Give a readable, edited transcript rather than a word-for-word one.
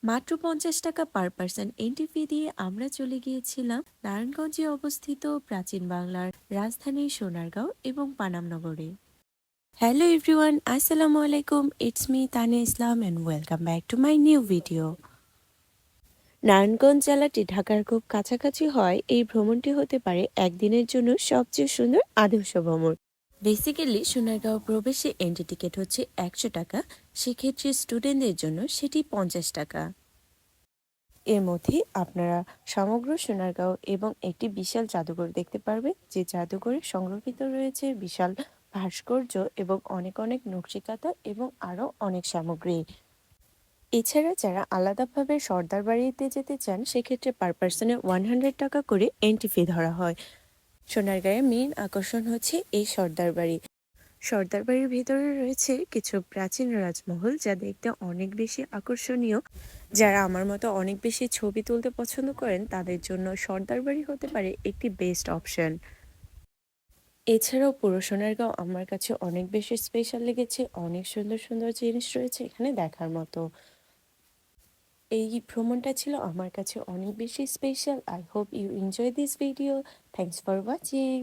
মাত্র ৫০ টাকা per person entry fee দিয়ে আমরা চলে গিয়েছিলাম নারায়ণগঞ্জে অবস্থিত প্রাচীন বাংলার রাজধানী সোনারগাঁও এবং পানামনগরে। হ্যালো এভরিওয়ান, আসসালামু আলাইকুম। It's me Tania Islam and welcome back to my new video. Narayanganj জেলাটি ঢাকার খুব কাছাকাছি হয় এই ভ্রমণটি হতে পারে একদিনের জন্য সবচেয়ে সুন্দর আদর্শ ভ্রমণ। বেসিক্যালি সোনারগাঁও প্রবেশে এন্ট্রি টিকিট হচ্ছে ১০০ টাকা, সেক্ষেত্রে স্টুডেন্টদের জন্য সেটি ৫০ টাকা। এর মধ্যে আপনারা সমগ্র সোনারগাঁও এবং একটি বিশাল জাদুঘর দেখতে পারবেন, যে জাদুঘরে সংরক্ষিত রয়েছে বিশাল ভাস্কর্য এবং অনেক অনেক নকশিকাঁথা এবং আরও অনেক সামগ্রী। এছাড়া যারা আলাদাভাবে সর্দার বাড়িতে যেতে চান সেক্ষেত্রে পার পার্সনে 100 টাকা করে এন্ট্রি ফি ধরা হয়। সোনারগাঁয়ের মেইন আকর্ষণ হচ্ছে এই সর্দার বাড়ি। সর্দার বাড়ির ভেতরে রয়েছে কিছু প্রাচীন রাজমহল, যা দেখতে অনেক বেশি আকর্ষণীয়। যারা আমার মতো অনেক বেশি ছবি তুলতে পছন্দ করেন তাদের জন্য সর্দার বাড়ি হতে পারে একটি বেস্ট অপশন। এছাড়াও পুরো সোনারগাঁও আমার কাছে অনেক বেশি স্পেশাল লেগেছে, অনেক সুন্দর সুন্দর জিনিস রয়েছে এখানে দেখার মতো। এই ভ্রমণটা ছিল আমার কাছে অনেক বেশি special. I hope you enjoy this video. Thanks for watching.